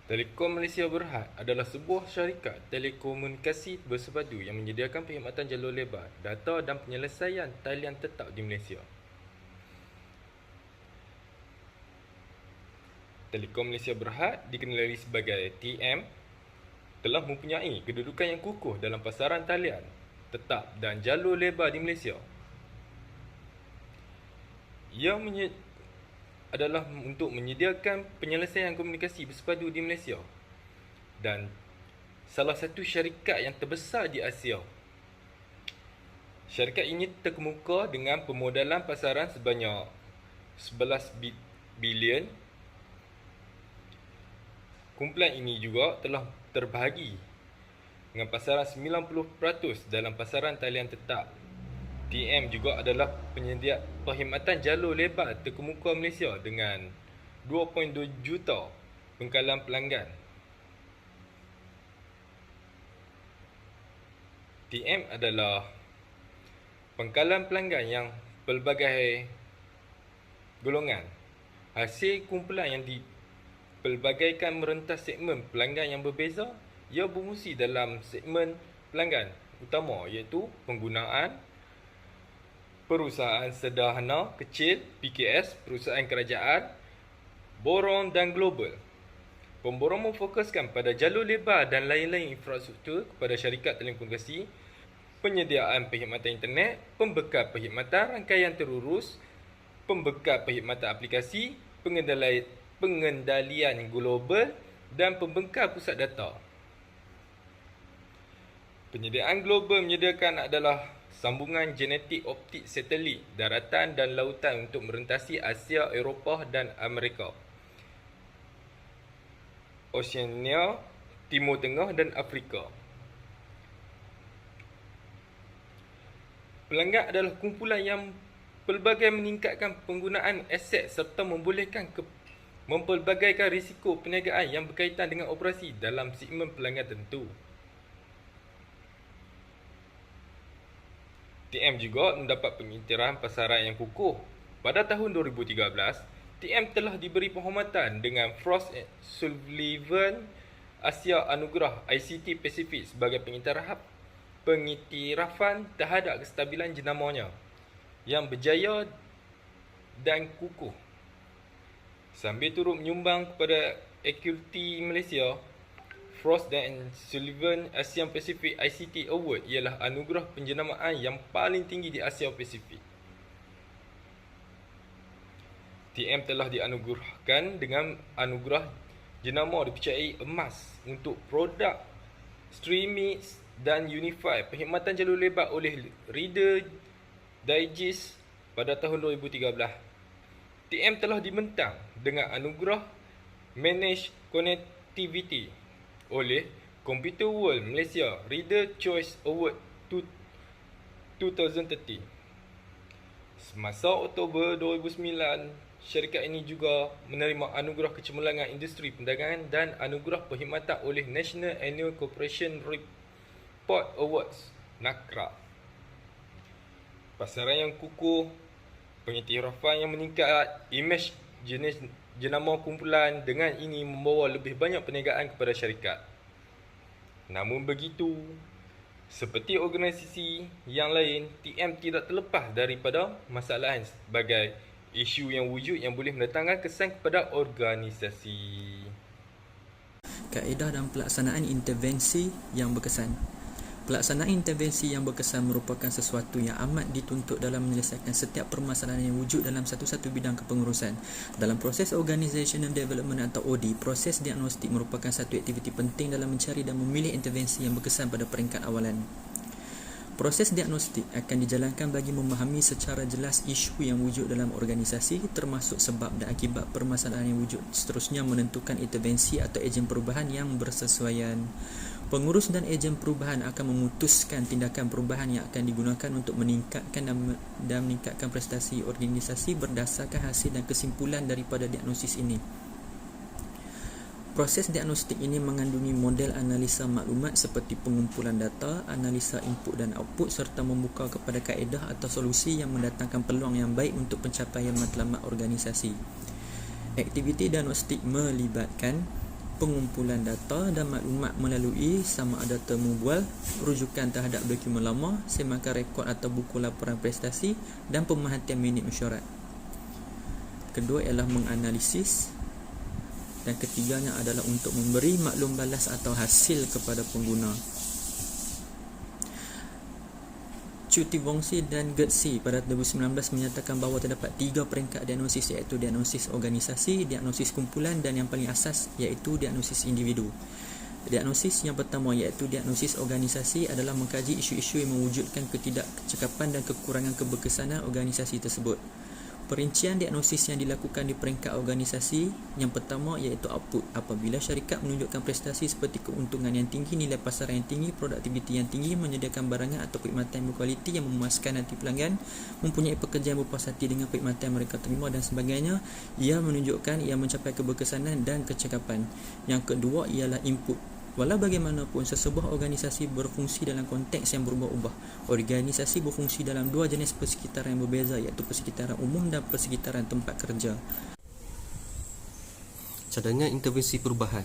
Telekom Malaysia Berhad adalah sebuah syarikat telekomunikasi bersepadu yang menyediakan perkhidmatan jalur lebar, data dan penyelesaian talian tetap di Malaysia. Telekom Malaysia Berhad dikenali sebagai TM telah mempunyai kedudukan yang kukuh dalam pasaran talian tetap dan jalur lebar di Malaysia. Ia adalah untuk menyediakan penyelesaian komunikasi bersepadu di Malaysia dan salah satu syarikat yang terbesar di Asia. Syarikat ini terkemuka dengan pemodalan pasaran sebanyak 11 bilion. Kumpulan ini juga telah terbahagi dengan pasaran 90% dalam pasaran talian tetap. TM juga adalah penyedia perkhidmatan jalur lebar terkemuka Malaysia dengan 2.2 juta pengkalan pelanggan. TM adalah pengkalan pelanggan yang pelbagai golongan. Hasil kumpulan yang dipelbagaikan merentas segmen pelanggan yang berbeza. Ia berfungsi dalam segmen pelanggan utama iaitu penggunaan, perusahaan sederhana kecil PKS, perusahaan kerajaan, borong dan global. Pemborong memfokuskan pada jalur lebar dan lain-lain infrastruktur kepada syarikat telekomunikasi, penyediaan perkhidmatan internet, pembekal perkhidmatan rangkaian terurus, pembekal perkhidmatan aplikasi, pengendalian global dan pembekal pusat data. Penyediaan global menyediakan adalah sambungan genetik optik satelit, daratan dan lautan untuk merentasi Asia, Eropah dan Amerika, Oceania, Timur Tengah dan Afrika. Pelanggan adalah kumpulan yang pelbagai meningkatkan penggunaan aset serta membolehkan mempelbagaikan risiko perniagaan yang berkaitan dengan operasi dalam segmen pelanggan tertentu. TM juga mendapat pengiktirafan pasaran yang kukuh. Pada tahun 2013, TM telah diberi penghormatan dengan Frost & Sullivan Asia Anugerah ICT Pacific sebagai pengiktirafan terhadap kestabilan jenamanya yang berjaya dan kukuh. Sambil turut menyumbang kepada Equity Malaysia, Frost & Sullivan Asia Pacific ICT Award ialah anugerah penjenamaan yang paling tinggi di Asia Pasifik. TM telah dianugerahkan dengan anugerah jenama dipercayai emas untuk produk streaming dan unify perkhidmatan jalur lebar oleh Reader Digest pada tahun 2013. TM telah dibentang dengan anugerah Managed Connectivity oleh Computer World Malaysia Reader Choice Award 2013. Semasa Oktober 2009, syarikat ini juga menerima anugerah kecemerlangan industri perdagangan dan anugerah perkhidmatan oleh National Annual Corporation Report Awards (NACRA). Pasaran yang kukuh, pengiktirafan yang meningkat, imej jenis jenama kumpulan dengan ini membawa lebih banyak perniagaan kepada syarikat. Namun begitu, seperti organisasi yang lain, TM tidak terlepas daripada masalah sebagai isu yang wujud yang boleh mendatangkan kesan kepada organisasi. Kaedah dan pelaksanaan intervensi yang berkesan. Pelaksanaan intervensi yang berkesan merupakan sesuatu yang amat dituntut dalam menyelesaikan setiap permasalahan yang wujud dalam satu-satu bidang kepengurusan. Dalam proses Organizational Development atau OD, proses diagnostik merupakan satu aktiviti penting dalam mencari dan memilih intervensi yang berkesan pada peringkat awalan. Proses diagnostik akan dijalankan bagi memahami secara jelas isu yang wujud dalam organisasi, termasuk sebab dan akibat permasalahan yang wujud. Seterusnya menentukan intervensi atau ejen perubahan yang bersesuaian. Pengurus dan ejen perubahan akan memutuskan tindakan perubahan yang akan digunakan untuk meningkatkan dan meningkatkan prestasi organisasi berdasarkan hasil dan kesimpulan daripada diagnosis ini. Proses diagnostik ini mengandungi model analisa maklumat seperti pengumpulan data, analisa input dan output serta membuka kepada kaedah atau solusi yang mendatangkan peluang yang baik untuk pencapaian matlamat organisasi. Aktiviti diagnostik melibatkan pengumpulan data dan maklumat melalui sama ada temu bual, rujukan terhadap dokumen lama, semakan rekod atau buku laporan prestasi dan pemerhatian minit mesyuarat. Kedua ialah menganalisis, dan ketiganya adalah untuk memberi maklum balas atau hasil kepada pengguna. Cuti Wongsi dan Gertsi pada 2019 menyatakan bahawa terdapat 3 peringkat diagnosis, iaitu diagnosis organisasi, diagnosis kumpulan dan yang paling asas iaitu diagnosis individu. Diagnosis yang pertama iaitu diagnosis organisasi adalah mengkaji isu-isu yang mewujudkan ketidakcekapan dan kekurangan keberkesanan organisasi tersebut. Perincian diagnosis yang dilakukan di peringkat organisasi yang pertama iaitu output. Apabila syarikat menunjukkan prestasi seperti keuntungan yang tinggi, nilai pasaran yang tinggi, produktiviti yang tinggi, menyediakan barangan atau perkhidmatan yang berkualiti yang memuaskan hati pelanggan, mempunyai pekerjaan berpuas hati dengan perkhidmatan yang mereka terima dan sebagainya, ia menunjukkan ia mencapai keberkesanan dan kecekapan. Yang kedua ialah input. Walau bagaimanapun, sesebuah organisasi berfungsi dalam konteks yang berubah-ubah. Organisasi berfungsi dalam 2 jenis persekitaran yang berbeza, iaitu persekitaran umum dan persekitaran tempat kerja. Cadangan intervensi perubahan.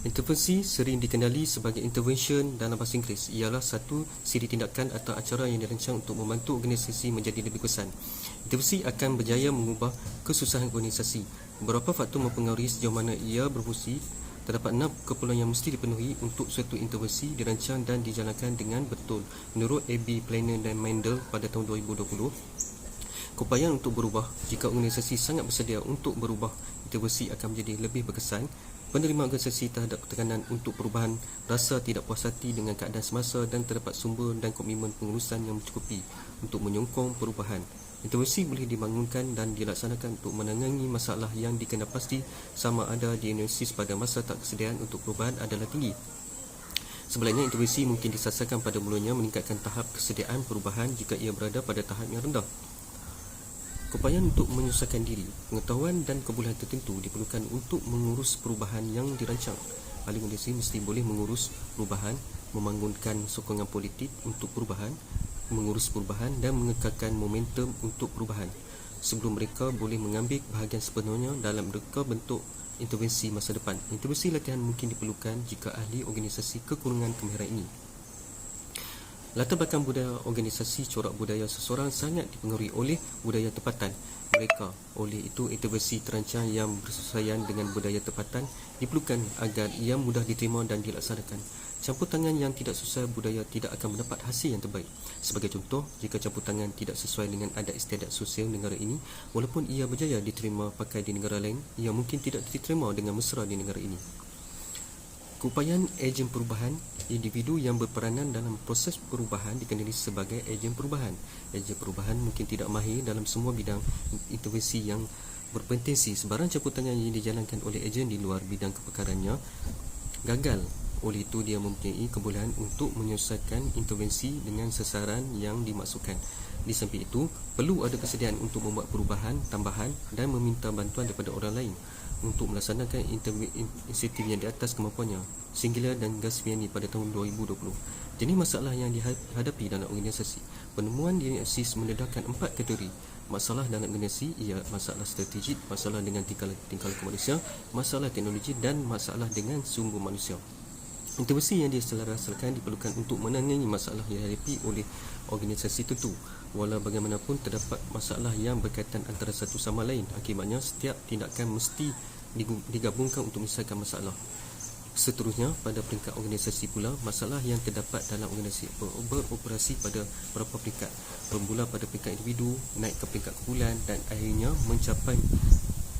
Intervensi sering dikenali sebagai intervention dalam bahasa Inggeris. Ialah satu siri tindakan atau acara yang dirancang untuk membantu organisasi menjadi lebih kesan. Intervensi akan berjaya mengubah kesusahan organisasi. Beberapa faktor mempengaruhi sejauh mana ia berfungsi. Terdapat 6 keperluan yang mesti dipenuhi untuk suatu intervensi dirancang dan dijalankan dengan betul. Menurut A.B. Planner dan Mendel pada tahun 2020, keupayaan untuk berubah. Jika organisasi sangat bersedia untuk berubah, intervensi akan menjadi lebih berkesan. Penerima organisasi terhadap tekanan untuk perubahan rasa tidak puas hati dengan keadaan semasa dan terdapat sumber dan komitmen pengurusan yang mencukupi untuk menyokong perubahan. Intervensi boleh dibangunkan dan dilaksanakan untuk menangani masalah yang dikenal pasti sama ada diagnosis pada masa tak kesediaan untuk perubahan adalah tinggi. Sebaliknya, intervensi mungkin disasarkan pada mulanya meningkatkan tahap kesediaan perubahan jika ia berada pada tahap yang rendah. Keupayaan untuk menyusahkan diri, pengetahuan dan kebolehan tertentu diperlukan untuk mengurus perubahan yang dirancang. Ahli organisasi mesti boleh mengurus perubahan, membangunkan sokongan politik untuk perubahan, mengurus perubahan dan mengekalkan momentum untuk perubahan sebelum mereka boleh mengambil bahagian sepenuhnya dalam reka bentuk intervensi masa depan. Intervensi latihan mungkin diperlukan jika ahli organisasi kekurangan kemahiran ini. Latar belakang budaya organisasi, corak budaya seseorang sangat dipengaruhi oleh budaya tempatan mereka. Oleh itu, intervensi terancang yang bersesuaian dengan budaya tempatan diperlukan agar ia mudah diterima dan dilaksanakan. Campur tangan yang tidak sesuai budaya tidak akan mendapat hasil yang terbaik. Sebagai contoh, jika campur tangan tidak sesuai dengan adat istiadat sosial negara ini, walaupun ia berjaya diterima pakai di negara lain, ia mungkin tidak diterima dengan mesra di negara ini. Keupayaan ejen perubahan. Individu yang berperanan dalam proses perubahan dikenali sebagai ejen perubahan. Ejen perubahan mungkin tidak mahir dalam semua bidang intervensi yang berpotensi. Sebarang campur tangan yang dijalankan oleh ejen di luar bidang kepakarannya gagal. Oleh itu, dia mempunyai kebolehan untuk menyelesaikan intervensi dengan sasaran yang dimaksudkan. Di samping itu, perlu ada kesediaan untuk membuat perubahan tambahan dan meminta bantuan daripada orang lain untuk melaksanakan inisiatif yang di atas kemampuannya. Singular dan Gasviani pada tahun 2020. Jenis masalah yang dihadapi dalam organisasi. Penemuan diagnosis mendedahkan 4 kategori. Masalah dalam organisasi ia masalah strategik, masalah dengan tingkah laku manusia, masalah teknologi dan masalah dengan sumber manusia. Intervensi yang diselaraskan diperlukan untuk menangani masalah yang dihadapi oleh organisasi tertentu. Walau bagaimanapun, terdapat masalah yang berkaitan antara satu sama lain. Akibatnya, setiap tindakan mesti digabungkan untuk menyelesaikan masalah. Seterusnya, pada peringkat organisasi pula, masalah yang terdapat dalam organisasi beroperasi pada beberapa peringkat. Bermula pada peringkat individu, naik ke peringkat kumpulan dan akhirnya mencapai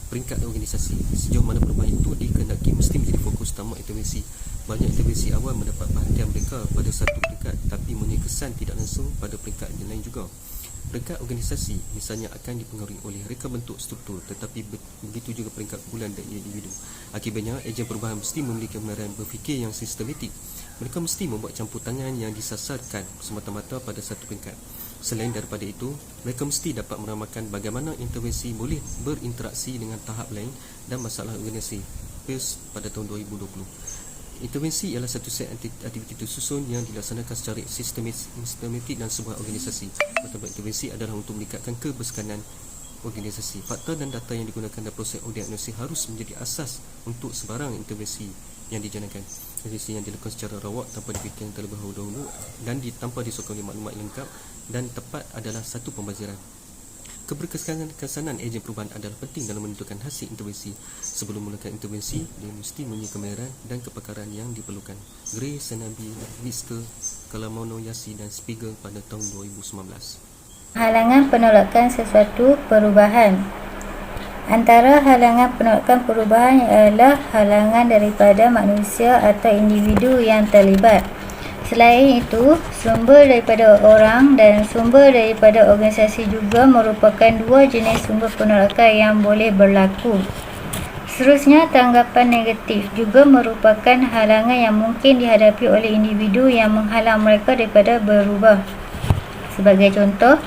peringkat organisasi. Sejauh mana perubahan itu dikehendaki mesti menjadi fokus utama intervensi. Banyak intervensi awal mendapat perhatian mereka pada satu peringkat, tapi mempunyai kesan tidak langsung pada peringkat yang lain juga. Peringkat organisasi misalnya akan dipengaruhi oleh reka bentuk struktur, tetapi begitu juga peringkat kumpulan dan individu. Akibatnya, ejen perubahan mesti memiliki kemahiran berfikir yang sistematik. Mereka mesti membuat campur tangan yang disasarkan semata-mata pada satu peringkat. Selain daripada itu, mereka mesti dapat meramalkan bagaimana intervensi boleh berinteraksi dengan tahap lain dan masalah organisasi. Peirce pada tahun 2020. Intervensi ialah satu set aktiviti tersusun yang dilaksanakan secara sistematik dan sebuah organisasi. Pertama, intervensi adalah untuk meningkatkan kebersamaan organisasi. Fakta dan data yang digunakan dalam proses diagnosis harus menjadi asas untuk sebarang intervensi yang dijalankan. Intervensi yang dilakukan secara rawat tanpa dipikirkan terlebih dahulu dan tanpa disokong maklumat lengkap dan tepat adalah satu pembaziran. Keberkesanan ejen perubahan adalah penting dalam menentukan hasil intervensi. Sebelum melakukan intervensi, dia mesti mempunyai kemahiran dan kepakaran yang diperlukan. Gray, Senabi, Miske, Kalamono-Yasi dan Spiegel pada tahun 2019. Halangan penolakan sesuatu perubahan. Antara halangan penolakan perubahan ialah halangan daripada manusia atau individu yang terlibat. Selain itu, sumber daripada orang dan sumber daripada organisasi juga merupakan dua jenis sumber penolakan yang boleh berlaku. Seterusnya, tanggapan negatif juga merupakan halangan yang mungkin dihadapi oleh individu yang menghalang mereka daripada berubah. Sebagai contoh,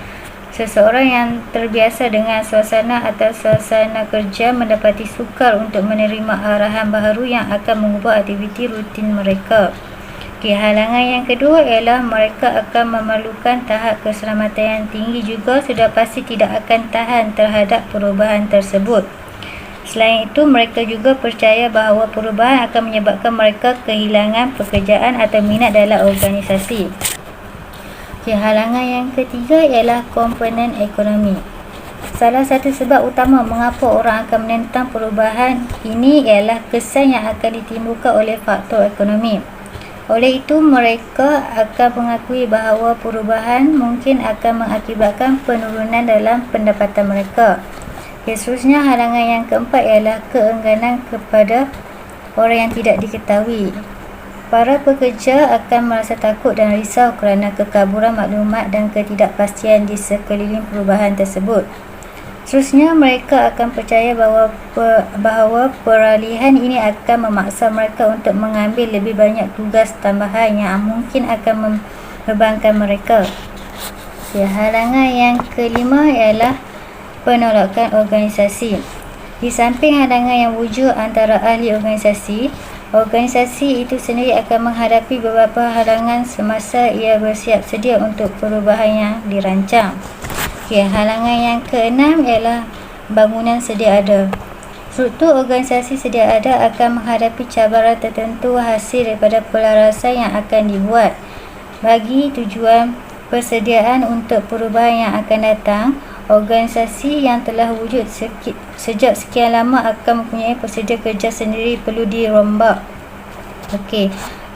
seseorang yang terbiasa dengan suasana atau suasana kerja mendapati sukar untuk menerima arahan baharu yang akan mengubah aktiviti rutin mereka. Halangan yang kedua ialah mereka akan memerlukan tahap keselamatan yang tinggi juga sudah pasti tidak akan tahan terhadap perubahan tersebut. Selain itu, mereka juga percaya bahawa perubahan akan menyebabkan mereka kehilangan pekerjaan atau minat dalam organisasi. Halangan yang ketiga ialah komponen ekonomi. Salah satu sebab utama mengapa orang akan menentang perubahan ini ialah kesan yang akan ditimbulkan oleh faktor ekonomi. Oleh itu, mereka akan mengakui bahawa perubahan mungkin akan mengakibatkan penurunan dalam pendapatan mereka. Seterusnya, halangan yang keempat ialah keengganan kepada orang yang tidak diketahui. Para pekerja akan merasa takut dan risau kerana kekaburan maklumat dan ketidakpastian di sekeliling perubahan tersebut. Seterusnya, mereka akan percaya bahawa peralihan ini akan memaksa mereka untuk mengambil lebih banyak tugas tambahan yang mungkin akan membebankan mereka. Halangan yang kelima ialah penolakan organisasi. Di samping halangan yang wujud antara ahli organisasi itu sendiri akan menghadapi beberapa halangan semasa ia bersiap sedia untuk perubahan yang dirancang. Halangan yang keenam ialah bangunan sedia ada. Struktur organisasi sedia ada akan menghadapi cabaran tertentu hasil daripada pelarasan yang akan dibuat. Bagi tujuan persediaan untuk perubahan yang akan datang, organisasi yang telah wujud sejak sekian lama akan mempunyai prosedur kerja sendiri perlu dirombak.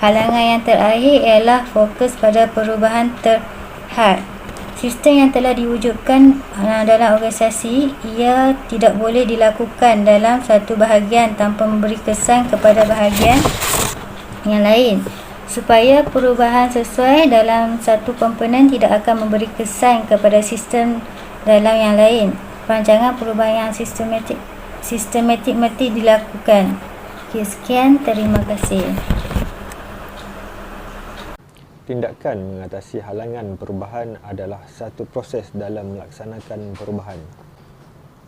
Halangan yang terakhir ialah fokus pada perubahan terhad. Sistem yang telah diwujudkan dalam organisasi, ia tidak boleh dilakukan dalam satu bahagian tanpa memberi kesan kepada bahagian yang lain. Supaya perubahan sesuai dalam satu komponen tidak akan memberi kesan kepada sistem dalam yang lain. Perancangan perubahan yang sistematik mesti dilakukan. Sekian, terima kasih. Tindakan mengatasi halangan perubahan adalah satu proses dalam melaksanakan perubahan.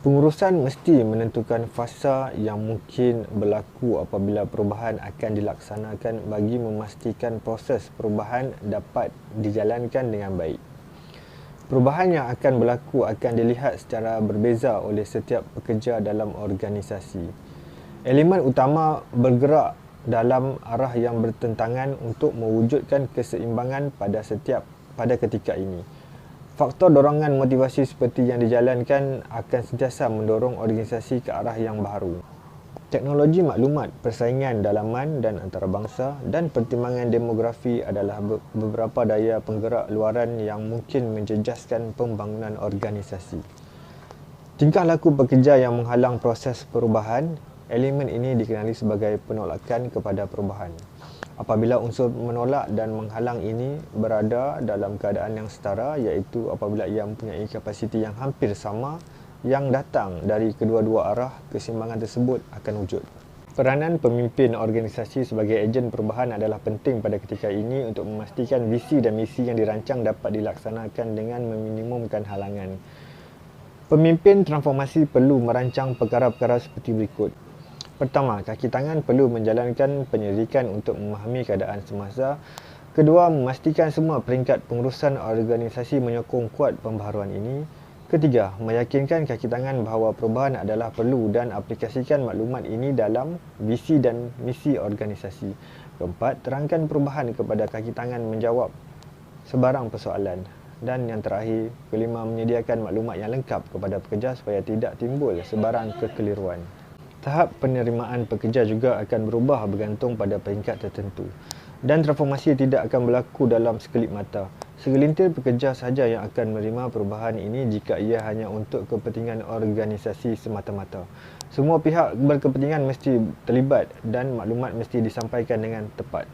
Pengurusan mesti menentukan fasa yang mungkin berlaku apabila perubahan akan dilaksanakan bagi memastikan proses perubahan dapat dijalankan dengan baik. Perubahan yang akan berlaku akan dilihat secara berbeza oleh setiap pekerja dalam organisasi. Elemen utama bergerak dalam arah yang bertentangan untuk mewujudkan keseimbangan pada ketika ini. Faktor dorongan motivasi seperti yang dijalankan akan sentiasa mendorong organisasi ke arah yang baharu. Teknologi maklumat, persaingan dalaman dan antarabangsa dan pertimbangan demografi adalah beberapa daya penggerak luaran yang mungkin menjejaskan pembangunan organisasi. Tingkah laku pekerja yang menghalang proses perubahan. Elemen ini dikenali sebagai penolakan kepada perubahan. Apabila unsur menolak dan menghalang ini berada dalam keadaan yang setara, iaitu apabila ia mempunyai kapasiti yang hampir sama yang datang dari kedua-dua arah, keseimbangan tersebut akan wujud. Peranan pemimpin organisasi sebagai ejen perubahan adalah penting pada ketika ini untuk memastikan visi dan misi yang dirancang dapat dilaksanakan dengan meminimumkan halangan. Pemimpin transformasi perlu merancang perkara-perkara seperti berikut. Pertama, kaki tangan perlu menjalankan penyelidikan untuk memahami keadaan semasa. Kedua, memastikan semua peringkat pengurusan organisasi menyokong kuat pembaharuan ini. Ketiga, meyakinkan kaki tangan bahawa perubahan adalah perlu dan aplikasikan maklumat ini dalam visi dan misi organisasi. Keempat, terangkan perubahan kepada kaki tangan menjawab sebarang persoalan. Dan yang terakhir, kelima, menyediakan maklumat yang lengkap kepada pekerja supaya tidak timbul sebarang kekeliruan. Tahap penerimaan pekerja juga akan berubah bergantung pada peringkat tertentu. Dan transformasi tidak akan berlaku dalam sekelip mata. Segelintir pekerja sahaja yang akan menerima perubahan ini jika ia hanya untuk kepentingan organisasi semata-mata. Semua pihak berkepentingan mesti terlibat dan maklumat mesti disampaikan dengan tepat.